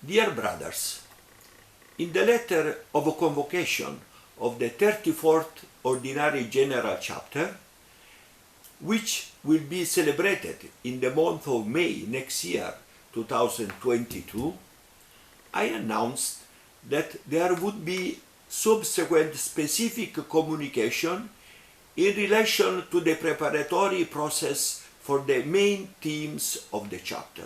Dear brothers, in the letter of convocation of the 34th Ordinary General Chapter, which will be celebrated in the month of May next year, 2022, I announced that there would be subsequent specific communication in relation to the preparatory process for the main themes of the chapter.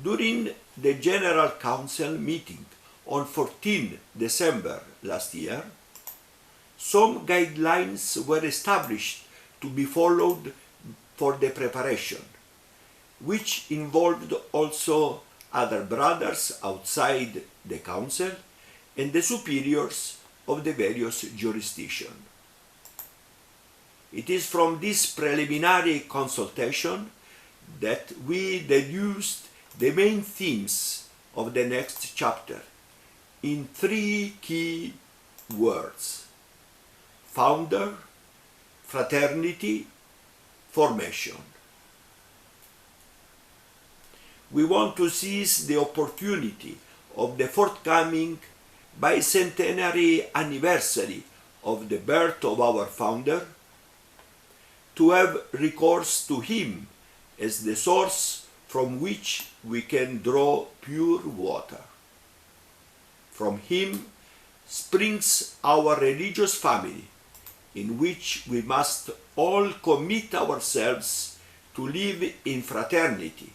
During the General Council meeting on 14 December last year, some guidelines were established to be followed for the preparation, which involved also other brothers outside the Council and the superiors of the various jurisdictions. It is from this preliminary consultation that we deduced the main themes of the next chapter in three key words: founder, fraternity, formation. We want to seize the opportunity of the forthcoming bicentenary anniversary of the birth of our founder to have recourse to him as the source from which we can draw pure water. From him springs our religious family, in which we must all commit ourselves to live in fraternity,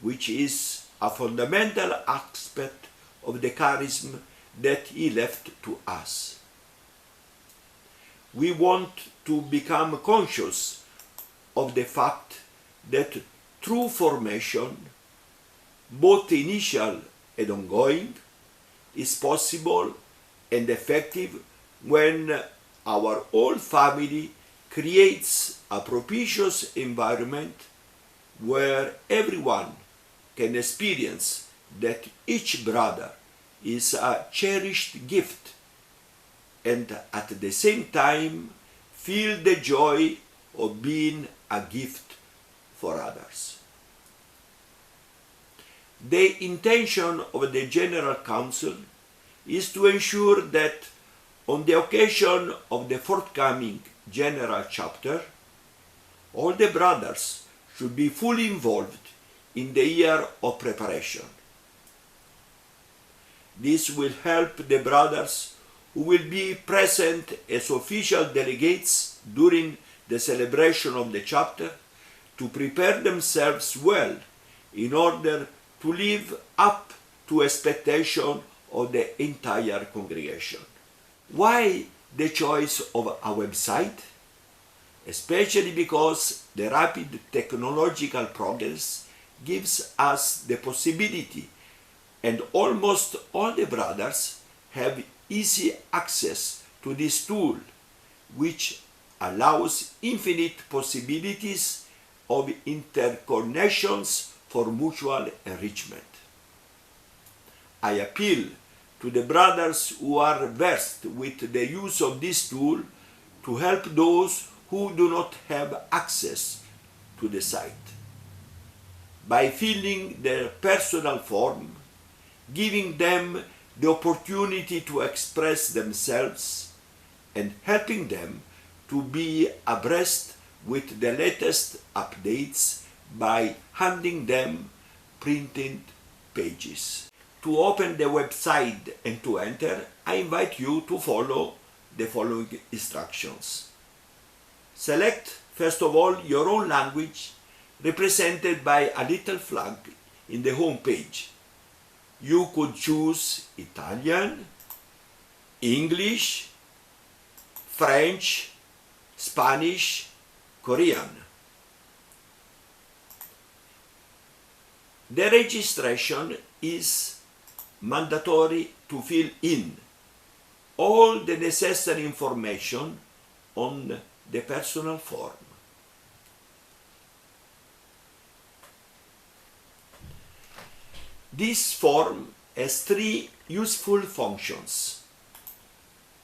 which is a fundamental aspect of the charism that he left to us. We want to become conscious of the fact that true formation, both initial and ongoing, is possible and effective when our whole family creates a propitious environment where everyone can experience that each brother is a cherished gift and at the same time feel the joy of being a gift for others. The intention of the General Council is to ensure that on the occasion of the forthcoming General Chapter, all the brothers should be fully involved in the year of preparation. This will help the brothers who will be present as official delegates during the celebration of the chapter to prepare themselves well in order to live up to expectation of the entire congregation. Why the choice of a website? Especially because the rapid technological progress gives us the possibility, and almost all the brothers have easy access to this tool, which allows infinite possibilities of interconnections for mutual enrichment. I appeal to the brothers who are versed with the use of this tool to help those who do not have access to the site by filling their personal form, giving them the opportunity to express themselves, and helping them to be abreast with the latest updates by handing them printed pages. To open the website and to enter, I invite you to follow the following instructions. Select, first of all, your own language, represented by a little flag in the home page. You could choose Italian, English, French, Spanish, Korean. The registration is mandatory to fill in all the necessary information on the personal form. This form has three useful functions.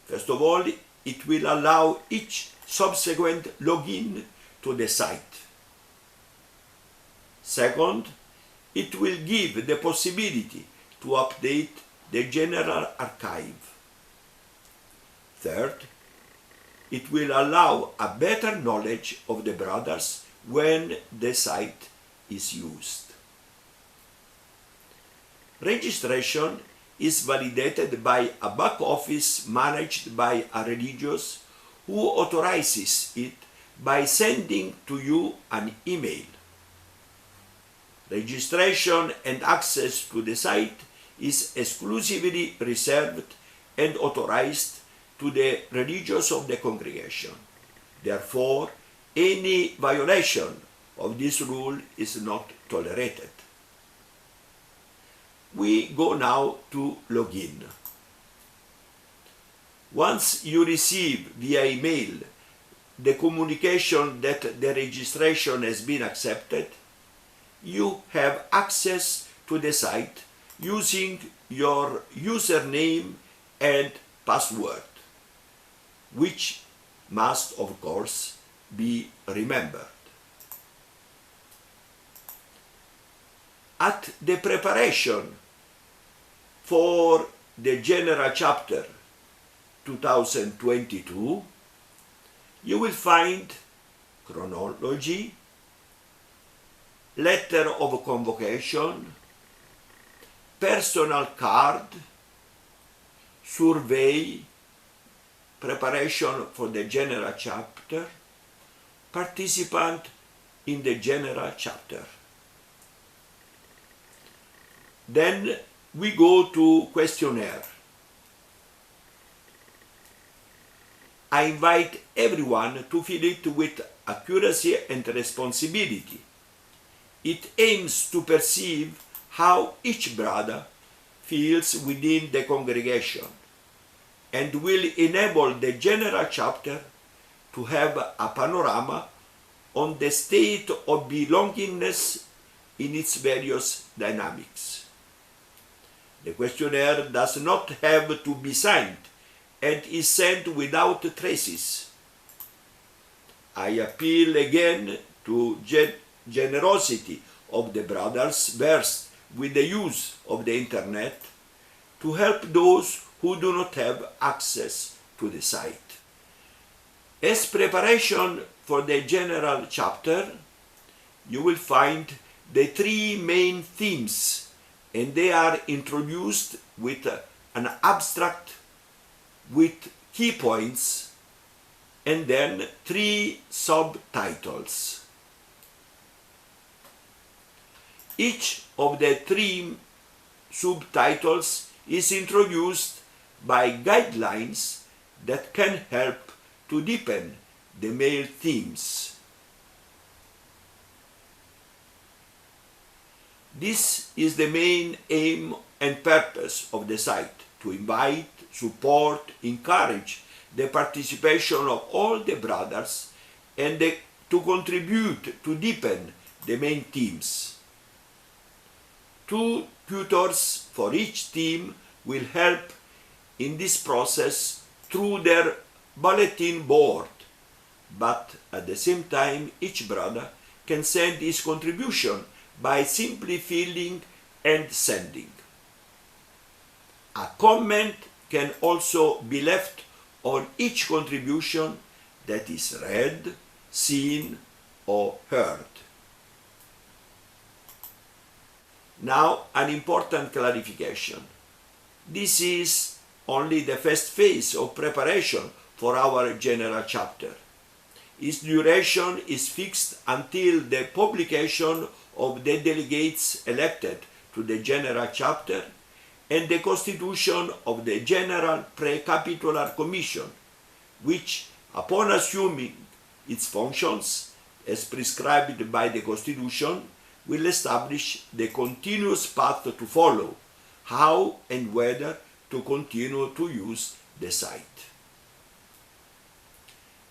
First of all, it will allow each subsequent login to the site. Second, It will give the possibility to update the general archive. Third, it will allow a better knowledge of the brothers when the site is used. Registration is validated by a back office managed by a religious who authorizes it by sending to you an email. Registration and access to the site is exclusively reserved and authorized to the religious of the congregation. Therefore, any violation of this rule is not tolerated. We go now to login. Once you receive via email the communication that the registration has been accepted, you have access to the site using your username and password, which must, of course, be remembered. At the preparation for the General Chapter 2022, you will find chronology, letter of convocation, personal card, survey, preparation for the General Chapter, participant in the General Chapter. Then we go to questionnaire. I invite everyone to fill it with accuracy and responsibility. It aims to perceive how each brother feels within the congregation and will enable the General Chapter to have a panorama on the state of belongingness in its various dynamics. The questionnaire does not have to be signed and is sent without traces. I appeal again to generosity of the brothers versed with the use of the internet to help those who do not have access to the site. As preparation for the General Chapter, you will find the three main themes, and they are introduced with an abstract with key points and then three subtitles. Each of the three subtitles is introduced by guidelines that can help to deepen the main themes. This is the main aim and purpose of the site: to invite, support, encourage the participation of all the brothers and to contribute to deepen the main themes. 2 tutors for each theme will help in this process through their bulletin board, but at the same time each brother can send his contribution by simply filling and sending. A comment can also be left on each contribution that is read, seen, or heard. Now, an important clarification. This is only the first phase of preparation for our General Chapter. Its duration is fixed until the publication of the delegates elected to the General Chapter and the constitution of the General Pre-Capitular Commission, which, upon assuming its functions as prescribed by the Constitution, will establish the continuous path to follow, how and whether to continue to use the site.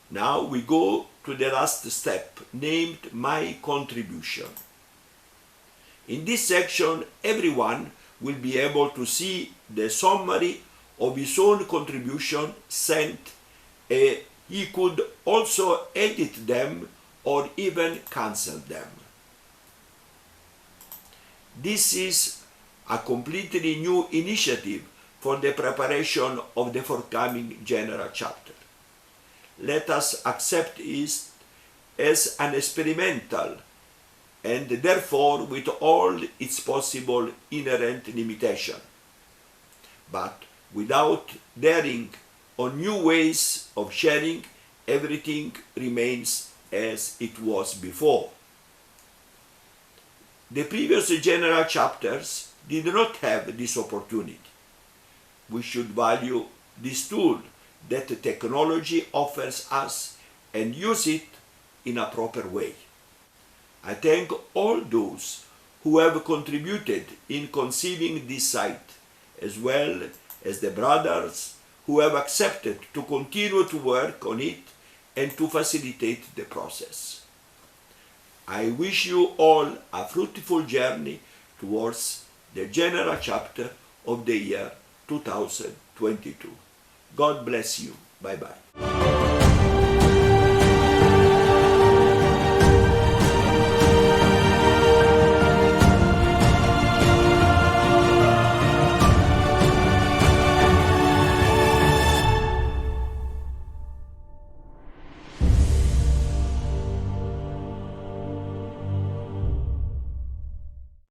Now we go to the last step, named My Contribution. In this section, everyone will be able to see the summary of his own contribution sent. He could also edit them or even cancel them. This is a completely new initiative for the preparation of the forthcoming General Chapter. Let us accept it as an experimental and therefore with all its possible inherent limitation, but without daring on new ways of sharing, everything remains as it was before. The previous general chapters did not have this opportunity. We should value this tool that technology offers us and use it in a proper way. I thank all those who have contributed in conceiving this site, as well as the brothers who have accepted to continue to work on it and to facilitate the process. I wish you all a fruitful journey towards the general chapter of the year 2022. God bless you. Bye-bye.